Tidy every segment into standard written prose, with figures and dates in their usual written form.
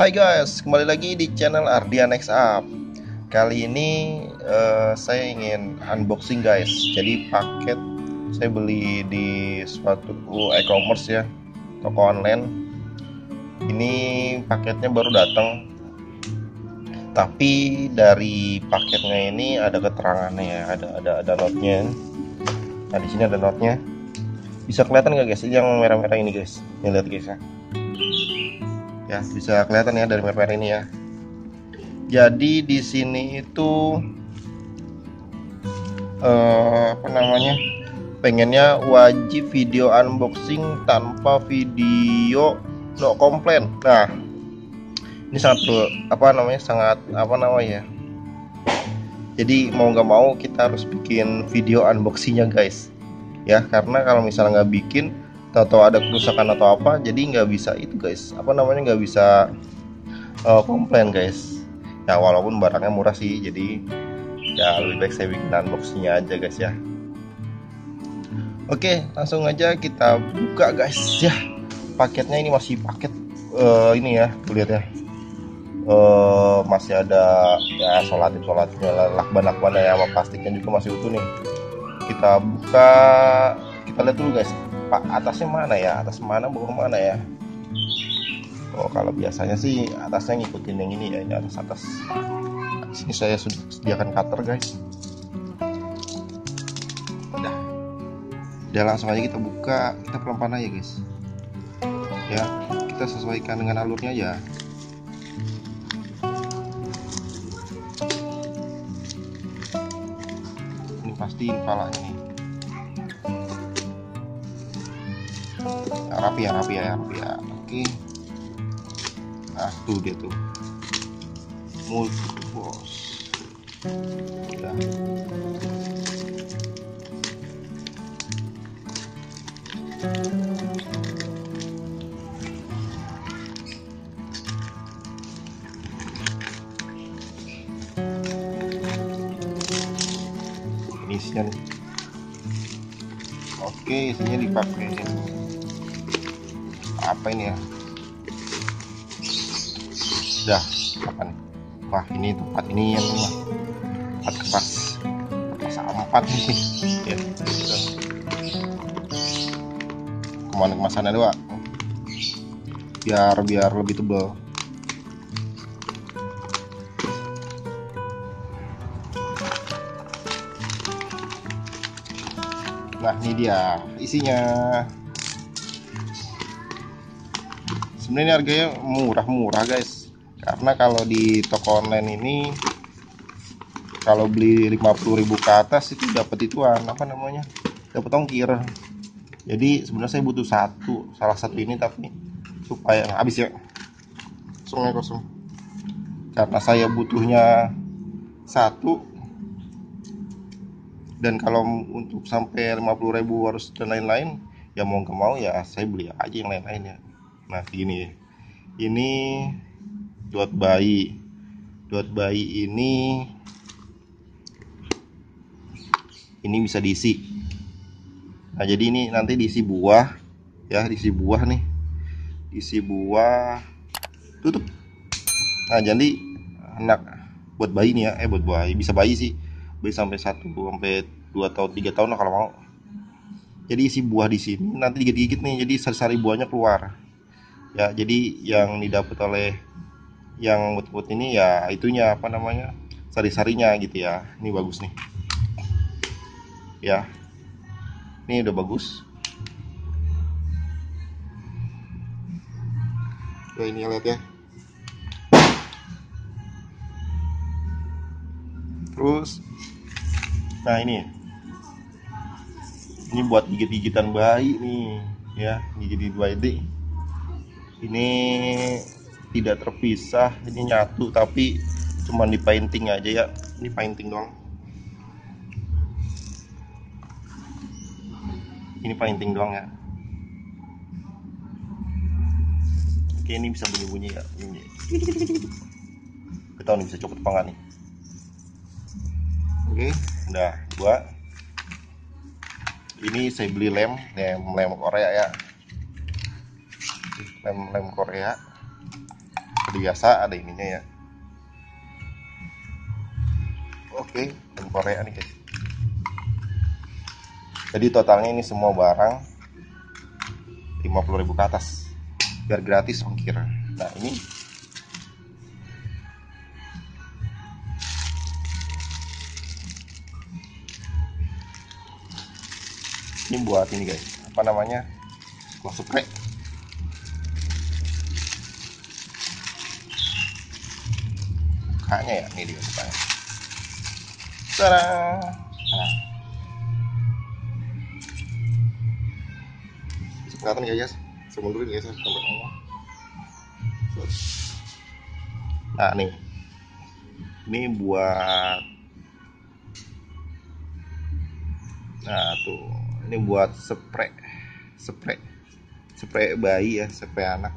Hai guys, kembali lagi di channel Ardian Next Up. Kali ini saya ingin unboxing guys. Jadi paket saya beli di suatu e-commerce ya, toko online. Ini paketnya baru datang. Tapi dari paketnya ini ada keterangannya ya, ada notnya. Nah di sini ada notnya. Bisa kelihatan nggak guys? Ini yang merah-merah ini guys. Ini lihat guys ya. Ya bisa kelihatan ya dari merah ini ya. Jadi di sini itu pengennya wajib video unboxing tanpa video no komplain. Nah ini sangat jadi mau nggak mau kita harus bikin video unboxingnya guys ya, karena kalau misalnya nggak bikin atau ada kerusakan atau apa, jadi nggak bisa itu guys, nggak bisa komplain guys ya, walaupun barangnya murah sih, jadi ya lebih baik saya bikin unboxingnya aja guys ya. Oke, langsung aja kita buka guys ya. Paketnya ini masih paket ini ya, tuh lihat ya, masih ada ya solatifnya, lakban ya, sama plastiknya juga masih utuh nih. Kita buka, kita lihat dulu guys, Pak, atasnya mana ya? Atas mana, bawah mana ya? Oh, kalau biasanya sih atasnya ngikutin yang ini ya, ini atas. Di sini saya sudah sediakan cutter guys. Udah langsung aja kita buka, kita pelan-pelan aja guys. Ya, kita sesuaikan dengan alurnya ya. Ini pasti palanya nih. Rapi ya. Oke. Nah tuh dia tuh, multi bos. Udah. Ini isinya nih. Oke, isinya dipakai apa ini ya? Udah, apa nih? Wah, ini tempat ini yang tempat kertas A4 nih ya. Kemasannya dua, biar lebih tebal. Nah ini dia isinya. Sebenarnya harganya murah guys, karena kalau di toko online ini kalau beli 50.000 ke atas itu dapat ituan dapat ongkir. Jadi sebenarnya saya butuh salah satu ini, tapi supaya habis ya, kosong, karena saya butuhnya satu, dan kalau untuk sampai 50.000 harus dan lain-lain ya, mau nggak mau ya saya beli aja yang lain-lain ya. Nah gini, ini dot bayi ini bisa diisi. Nah jadi ini nanti diisi buah ya, diisi buah tutup. Nah jadi anak buat bayi nih ya, buat bayi, bisa bayi sih, bayi sampai 1 sampai 2 atau 3 tahun lah kalau mau. Jadi isi buah di sini nanti digigit nih, jadi sari-sari buahnya keluar ya. Jadi yang didapat oleh yang buat ini ya itunya sari-sarinya gitu ya. Ini bagus nih ya, ini udah bagus. Nah ini lihat ya. Terus nah ini buat gigit-gigitan bayi nih ya, gigit bayi ini tidak terpisah, ini nyatu, tapi cuman di painting aja ya, ini painting doang, ya. Oke, ini bisa bunyi ya, ini kita tahu nih bisa copot apa enggak nih. Oke, udah 2. Ini saya beli lem Korea ya, lem Korea. seperti biasa ada ininya ya. Oke, dan Korea nih guys. Jadi totalnya ini semua barang 50.000 ke atas biar gratis ongkir. Nah ini buat ini guys, apa namanya, kuah suprek. Bukanya ya, ini dia bukanya. Tada. Nah, bisa kelihatan ya guys, saya mundurin guys sampai bawah. Nah nih, ini buat, nah tuh, ini buat spray bayi ya, spray anak,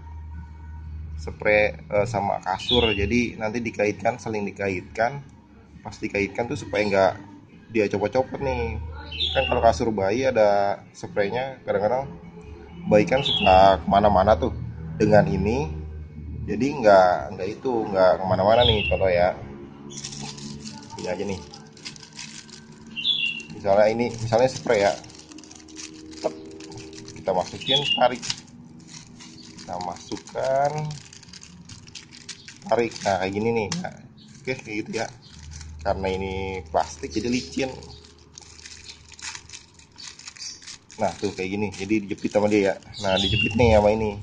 spray sama kasur. Jadi nanti dikaitkan, saling dikaitkan. Pas dikaitkan tuh supaya nggak dia copot-copot nih. Kan kalau kasur bayi ada spraynya, kadang-kadang bayi kan suka kemana-mana tuh. Dengan ini jadi nggak kemana-mana nih. Contoh ya, ini aja nih, misalnya spray ya, kita masukin, tarik, kita masukkan, tarik. Nah kayak gini nih. Nah, oke kayak gitu ya, karena ini plastik jadi licin. Nah tuh kayak gini, jadi dijepit sama dia ya. Nah dijepit nih sama ini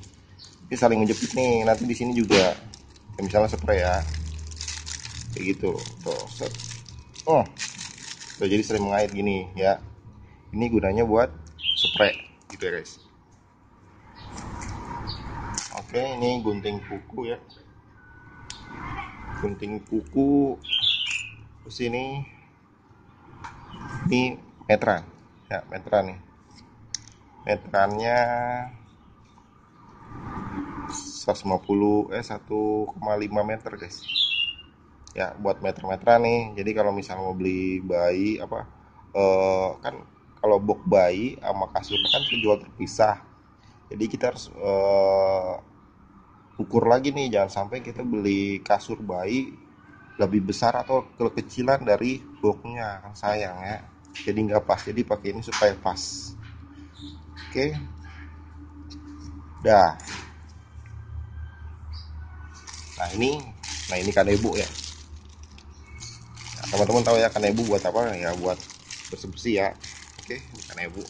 saling menjepit nih. Nanti di sini juga ya, misalnya spray ya, kayak gitu tuh, set. Tuh jadi sering mengait gini ya. Ini gunanya buat spray gitu ya guys. Oke, ini gunting kuku ya, gunting kuku sini. Ini meteran ya, meteran nih, meterannya 1,5 meter guys ya, buat meter-meteran nih. Jadi kalau misalnya mau beli bayi apa, kan kalau box bayi sama kasurnya kan terjual terpisah. Jadi kita harus ukur lagi nih, jangan sampai kita beli kasur bayi lebih besar atau kekecilan dari boxnya, kan sayang ya. Jadi nggak pas, jadi pakai ini supaya pas. Oke, dah. Nah ini kanebo ya. Nah, teman-teman tahu ya kanebo buat apa ya? Buat bersih-bersih ya. Oke, ini kanebo.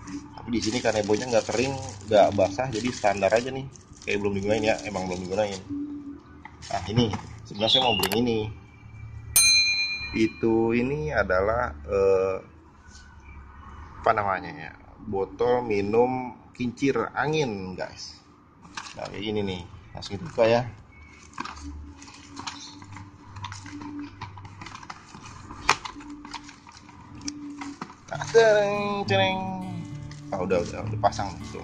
Tapi di sini kanebonya nggak kering, nggak basah, jadi standar aja nih. Kayak belum digunain ya, emang belum digunain. Nah ini sebenarnya saya mau beli ini. Ini adalah apa namanya ya? Botol minum kincir angin guys. Nah kayak gini nih, langsung buka ya. Nah, cereng. Ah, udah pasang tuh.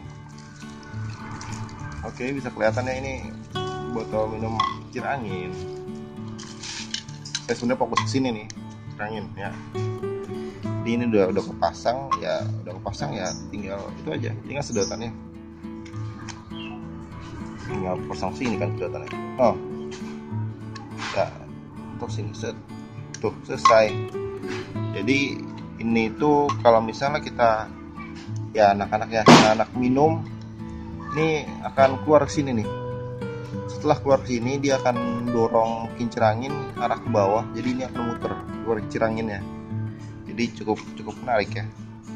Oke, bisa kelihatan ya, ini botol minum kincir angin. Saya sebenarnya fokus ke sini nih, kincir angin ya. Jadi ini udah kepasang ya, tinggal itu aja, tinggal sedotannya. Tinggal pasang sini kan sedotannya. Oh. Ya, untuk sini set. Tuh, selesai. Jadi ini tuh kalau misalnya kita ya anak minum, ini akan keluar ke sini nih. Setelah keluar ke sini dia akan dorong kincir angin arah ke bawah. Jadi ini akan muter keluar kincir anginnya. Jadi cukup menarik ya.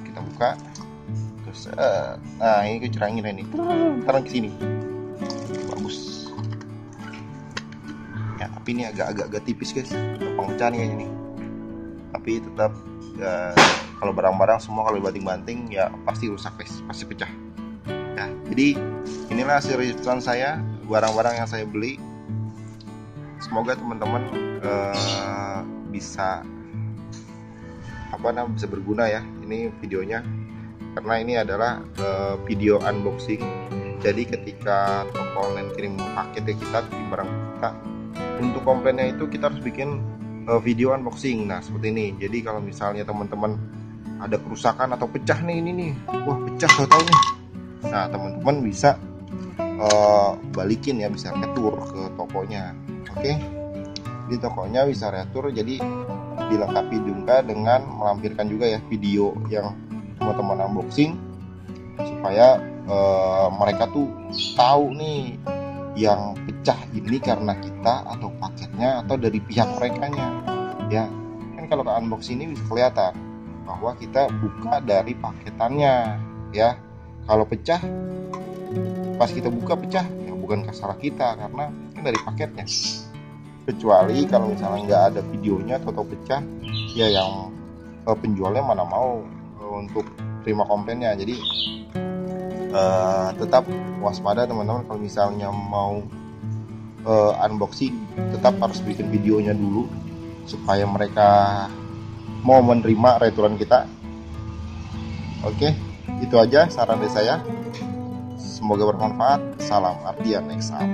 Kita buka. Terus nah ini kincir anginnya nih. Taruh ke sini. Bagus. Ya, tapi ini agak tipis guys. Gampang pecah nih ini. Tapi tetap ya, kalau barang-barang semua kalau banting-banting ya pasti rusak guys, pasti pecah ya. Jadi inilah hasil reviewan saya, barang-barang yang saya beli. Semoga teman-teman bisa bisa berguna ya ini videonya, karena ini adalah video unboxing. Jadi ketika toko online kirim paket kita, kirim barang kita, untuk komplainnya itu kita harus bikin video unboxing. Nah seperti ini. Jadi kalau misalnya teman-teman ada kerusakan atau pecah nih, ini nih, wah pecah tahu nih. Nah teman-teman bisa balikin ya, bisa retur ke tokonya. Oke, di tokonya bisa retur, jadi dilengkapi juga dengan melampirkan juga ya video yang teman-teman unboxing, supaya mereka tuh tahu nih yang pecah ini karena kita atau paketnya atau dari pihak merekanya ya. Kan kalau ke unboxing ini bisa kelihatan bahwa kita buka dari paketannya ya. Kalau pecah, pas kita buka pecah ya bukan salah kita, karena kan dari paketnya. Kecuali kalau misalnya nggak ada videonya atau pecah ya, yang penjualnya mana mau untuk terima komplainnya. Jadi tetap waspada teman-teman, kalau misalnya mau unboxing tetap harus bikin videonya dulu supaya mereka mau menerima returan kita. Oke, itu aja saran dari saya, semoga bermanfaat. Salam Ardian Exam.